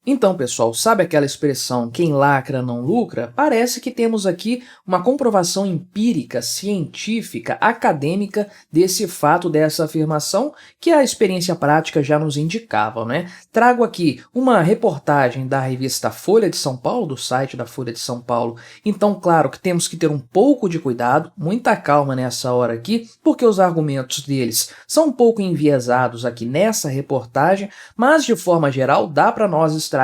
Então, pessoal, sabe aquela expressão quem lacra não lucra? Parece que temos aqui uma comprovação empírica, científica, acadêmica desse fato, dessa afirmação que a experiência prática já nos indicava, né? Trago aqui uma reportagem da revista Folha de São Paulo, do site da Folha de São Paulo. Então, claro que temos que ter um pouco de cuidado, muita calma nessa hora aqui, porque os argumentos deles são um pouco enviesados aqui nessa reportagem, mas de forma geral dá para nós extrairmos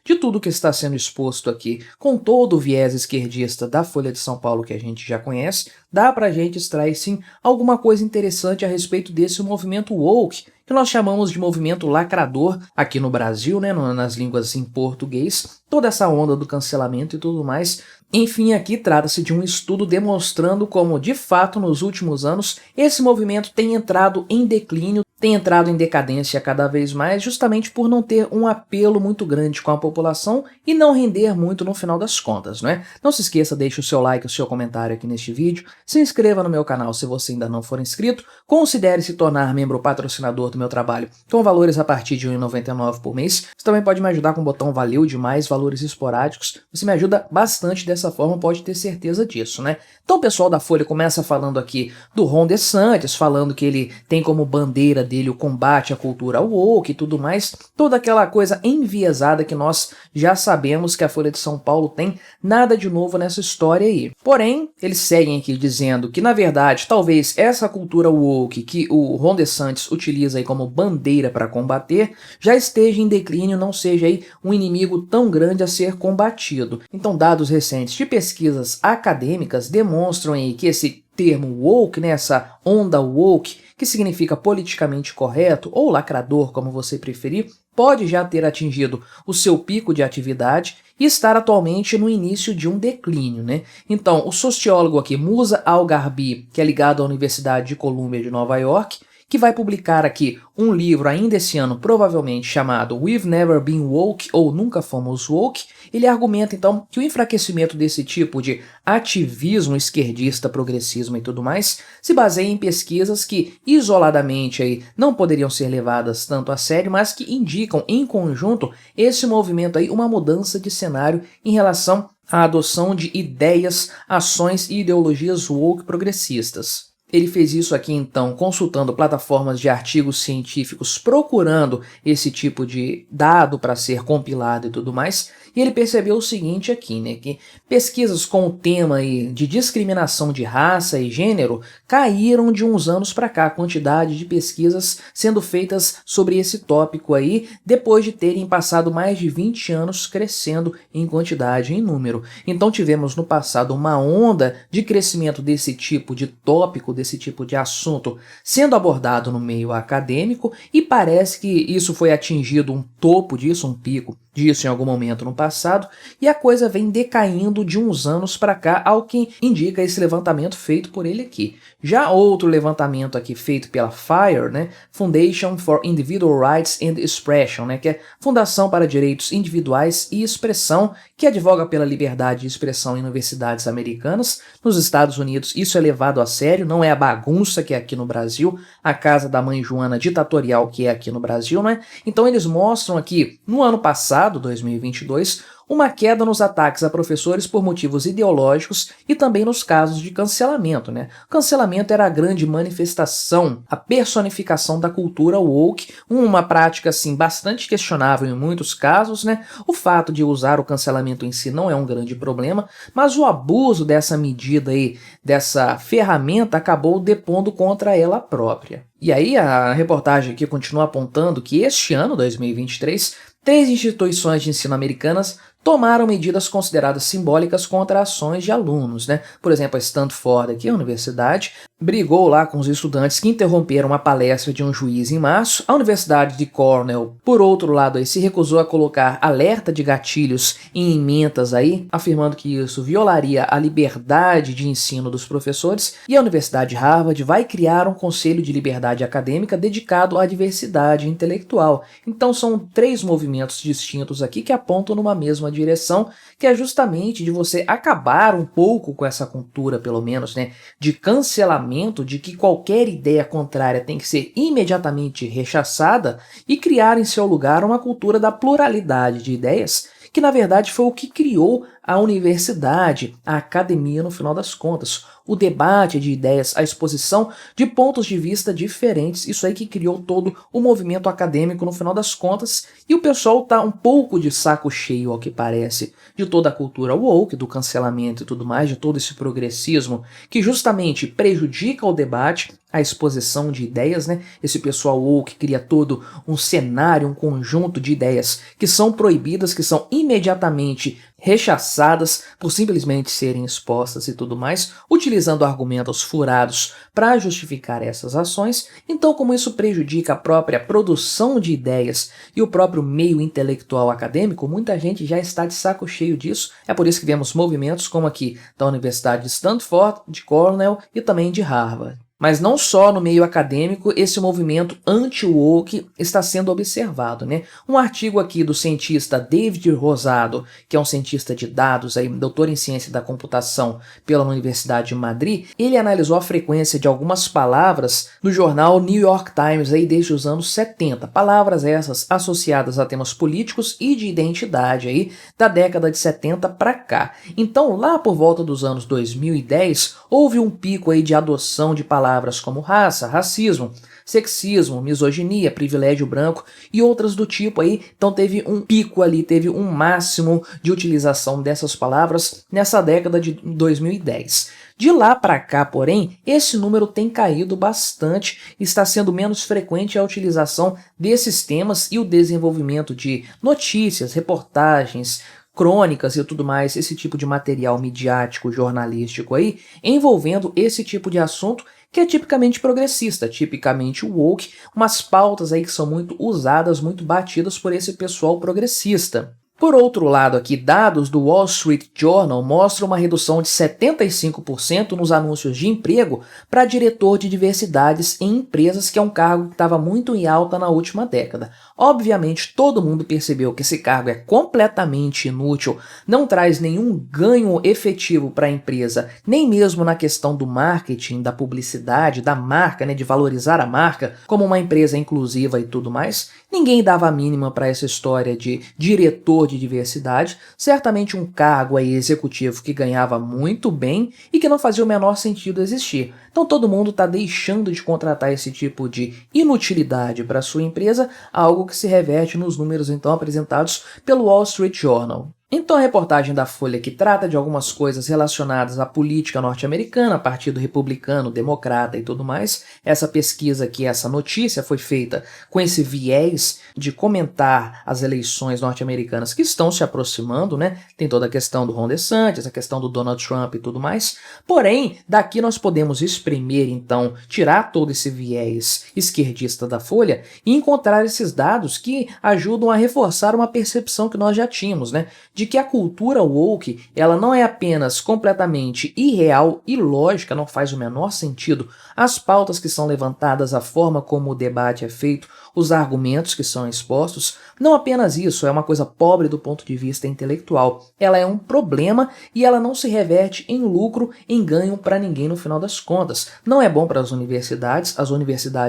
de tudo que está sendo exposto aqui, com todo o viés esquerdista da Folha de São Paulo que a gente já conhece, dá para a gente extrair sim alguma coisa interessante a respeito desse movimento woke, que nós chamamos de movimento lacrador aqui no Brasil, né, nas línguas em português, toda essa onda do cancelamento e tudo mais. Enfim, aqui trata-se de um estudo demonstrando como, de fato, nos últimos anos, esse movimento tem entrado em declínio, tem entrado em decadência cada vez mais, justamente por não ter um apelo muito grande com a população e não render muito no final das contas, não é? Não se esqueça, deixe o seu like, o seu comentário aqui neste vídeo, se inscreva no meu canal se você ainda não for inscrito, considere se tornar membro patrocinador do meu trabalho com valores a partir de R$ 1,99 por mês. Você também pode me ajudar com o botão Valeu Demais, valores esporádicos, você me ajuda bastante dessa forma, pode ter certeza disso, né? Então o pessoal da Folha começa falando aqui do Ron DeSantis, falando que ele tem como bandeira dele o combate à cultura woke e tudo mais, toda aquela coisa enviesada que nós já sabemos que a Folha de São Paulo tem, nada de novo nessa história aí. Porém, eles seguem aqui dizendo que, na verdade, talvez essa cultura woke que o Ron DeSantis utiliza aí como bandeira para combater, já esteja em declínio, não seja aí um inimigo tão grande a ser combatido. Então, dados recentes de pesquisas acadêmicas demonstram aí que esse termo woke, né, essa onda woke, que significa politicamente correto ou lacrador, como você preferir, pode já ter atingido o seu pico de atividade e estar atualmente no início de um declínio, né? Então, o sociólogo aqui, Musa Al-Gharbi, que é ligado à Universidade de Columbia de Nova York, que vai publicar aqui um livro ainda esse ano, provavelmente chamado We've Never Been Woke, ou Nunca Fomos Woke. Ele argumenta, então, que o enfraquecimento desse tipo de ativismo esquerdista, progressismo e tudo mais, se baseia em pesquisas que, isoladamente, aí, não poderiam ser levadas tanto a sério, mas que indicam, em conjunto, esse movimento aí, uma mudança de cenário em relação à adoção de ideias, ações e ideologias woke progressistas. Ele fez isso aqui, então, consultando plataformas de artigos científicos, procurando esse tipo de dado para ser compilado e tudo mais, e ele percebeu o seguinte aqui, né, que pesquisas com o tema aí de discriminação de raça e gênero caíram de uns anos para cá, a quantidade de pesquisas sendo feitas sobre esse tópico aí, depois de terem passado mais de 20 anos crescendo em quantidade e em número. Então tivemos no passado uma onda de crescimento desse tipo de tópico, desse tipo de assunto sendo abordado no meio acadêmico, e parece que isso foi atingido um topo disso, um pico disso em algum momento no passado, e a coisa vem decaindo de uns anos para cá, ao que indica esse levantamento feito por ele aqui. Já outro levantamento aqui feito pela FIRE, né, Foundation for Individual Rights and Expression, né, que é Fundação para Direitos Individuais e Expressão, que advoga pela liberdade de expressão em universidades americanas. Nos Estados Unidos isso é levado a sério, não é a bagunça que é aqui no Brasil, a casa da mãe Joana ditatorial que é aqui no Brasil, né? Então eles mostram aqui, no ano passado, 2022, uma queda nos ataques a professores por motivos ideológicos e também nos casos de cancelamento, né? O cancelamento era a grande manifestação, a personificação da cultura woke, uma prática assim bastante questionável em muitos casos, né? O fato de usar o cancelamento em si não é um grande problema, mas o abuso dessa medida aí, dessa ferramenta, acabou depondo contra ela própria. E aí a reportagem aqui continua apontando que este ano, 2023, 3 instituições de ensino americanas tomaram medidas consideradas simbólicas contra ações de alunos, né? Por exemplo, a Stanford, aqui, a universidade, brigou lá com os estudantes que interromperam uma palestra de um juiz em março. A Universidade de Cornell, por outro lado, aí, se recusou a colocar alerta de gatilhos em ementas aí, afirmando que isso violaria a liberdade de ensino dos professores. E a Universidade de Harvard vai criar um conselho de liberdade acadêmica dedicado à diversidade intelectual. Então são 3 movimentos distintos aqui que apontam numa mesma direção, que é justamente de você acabar um pouco com essa cultura, pelo menos, né, de cancelamento pensamento de que qualquer ideia contrária tem que ser imediatamente rechaçada e criar em seu lugar uma cultura da pluralidade de ideias, que na verdade foi o que criou a universidade, a academia no final das contas. O debate de ideias, a exposição de pontos de vista diferentes, isso aí que criou todo o movimento acadêmico no final das contas, e o pessoal tá um pouco de saco cheio, ao que parece, de toda a cultura woke, do cancelamento e tudo mais, de todo esse progressismo que justamente prejudica o debate, a exposição de ideias, né? Esse pessoal woke cria todo um cenário, um conjunto de ideias que são proibidas, que são imediatamente rechaçadas por simplesmente serem expostas e tudo mais, utilizando argumentos furados para justificar essas ações. Então, como isso prejudica a própria produção de ideias e o próprio meio intelectual acadêmico, muita gente já está de saco cheio disso. É por isso que vemos movimentos como aqui da Universidade de Stanford, de Cornell e também de Harvard. Mas não só no meio acadêmico esse movimento anti-woke está sendo observado, né? Um artigo aqui do cientista David Rosado, que é um cientista de dados, aí, doutor em ciência da computação pela Universidade de Madrid, ele analisou a frequência de algumas palavras no jornal New York Times aí desde os anos 70. Palavras essas associadas a temas políticos e de identidade aí da década de 70 para cá. Então, lá por volta dos anos 2010, houve um pico aí de adoção de palavras como raça, racismo, sexismo, misoginia, privilégio branco e outras do tipo aí. Então teve um pico ali, teve um máximo de utilização dessas palavras nessa década de 2010. De lá para cá, porém, esse número tem caído bastante, está sendo menos frequente a utilização desses temas e o desenvolvimento de notícias, reportagens, crônicas e tudo mais, esse tipo de material midiático, jornalístico aí, envolvendo esse tipo de assunto que é tipicamente progressista, tipicamente woke, umas pautas aí que são muito usadas, muito batidas por esse pessoal progressista. Por outro lado aqui, dados do Wall Street Journal mostram uma redução de 75% nos anúncios de emprego para diretor de diversidades em empresas, que é um cargo que estava muito em alta na última década. Obviamente, todo mundo percebeu que esse cargo é completamente inútil, não traz nenhum ganho efetivo para a empresa, nem mesmo na questão do marketing, da publicidade, da marca, né, de valorizar a marca como uma empresa inclusiva e tudo mais. Ninguém dava a mínima para essa história de diretor de diversidade, certamente um cargo aí executivo que ganhava muito bem e que não fazia o menor sentido existir. Então todo mundo está deixando de contratar esse tipo de inutilidade para sua empresa, algo que se reverte nos números então apresentados pelo Wall Street Journal. Então a reportagem da Folha, que trata de algumas coisas relacionadas à política norte-americana, partido republicano, democrata e tudo mais, essa pesquisa aqui, essa notícia foi feita com esse viés de comentar as eleições norte-americanas que estão se aproximando, né? Tem toda a questão do Ron DeSantis, a questão do Donald Trump e tudo mais. Porém, daqui nós podemos exprimir, então, tirar todo esse viés esquerdista da Folha e encontrar esses dados que ajudam a reforçar uma percepção que nós já tínhamos, né? De que a cultura woke, ela não é apenas completamente irreal e ilógica, não faz o menor sentido. As pautas que são levantadas, a forma como o debate é feito, os argumentos que são expostos, não apenas isso, é uma coisa pobre do ponto de vista intelectual. Ela é um problema e ela não se reverte em lucro, em ganho para ninguém no final das contas. Não é bom para as universidades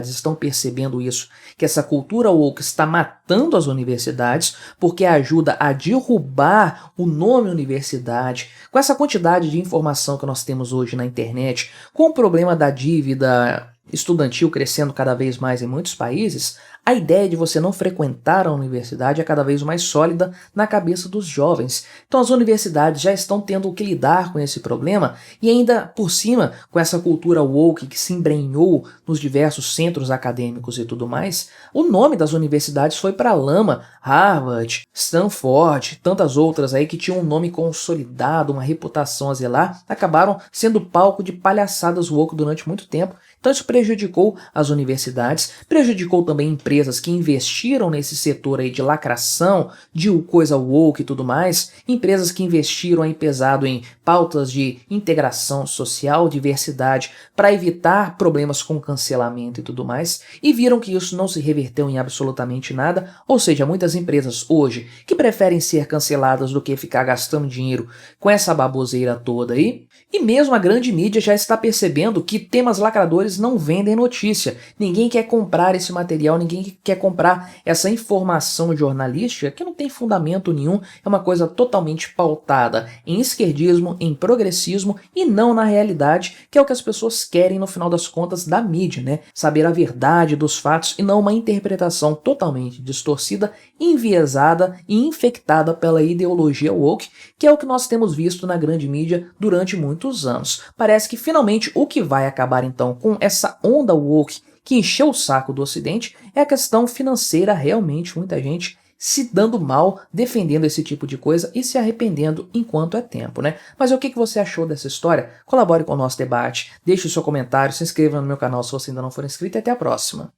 estão percebendo isso, que essa cultura woke está matando as universidades, porque ajuda a derrubar o nome universidade. Com essa quantidade de informação que nós temos hoje na internet, com o problema da dívida estudantil crescendo cada vez mais em muitos países, a ideia de você não frequentar a universidade é cada vez mais sólida na cabeça dos jovens. Então as universidades já estão tendo que lidar com esse problema e ainda por cima com essa cultura woke que se embrenhou nos diversos centros acadêmicos e tudo mais, o nome das universidades foi para a lama. Harvard, Stanford, tantas outras aí que tinham um nome consolidado, uma reputação a zelar, acabaram sendo palco de palhaçadas woke durante muito tempo. Então isso prejudicou as universidades, prejudicou também empresas empresas que investiram nesse setor aí de lacração, de coisa woke e tudo mais, empresas que investiram aí pesado em pautas de integração social, diversidade, para evitar problemas com cancelamento e tudo mais, e viram que isso não se reverteu em absolutamente nada, ou seja, muitas empresas hoje que preferem ser canceladas do que ficar gastando dinheiro com essa baboseira toda aí, e mesmo a grande mídia já está percebendo que temas lacradores não vendem notícia, ninguém quer comprar esse material, ninguém quer comprar essa informação jornalística que não tem fundamento nenhum, é uma coisa totalmente pautada em esquerdismo, em progressismo e não na realidade, que é o que as pessoas querem no final das contas da mídia, né? Saber a verdade dos fatos e não uma interpretação totalmente distorcida, enviesada e infectada pela ideologia woke, que é o que nós temos visto na grande mídia durante muitos anos. Parece que finalmente o que vai acabar então com essa onda woke que encheu o saco do Ocidente é a questão financeira. Realmente muita gente se dando mal, defendendo esse tipo de coisa e se arrependendo enquanto é tempo, né? Mas o que você achou dessa história? Colabore com o nosso debate, deixe o seu comentário, se inscreva no meu canal se você ainda não for inscrito e até a próxima.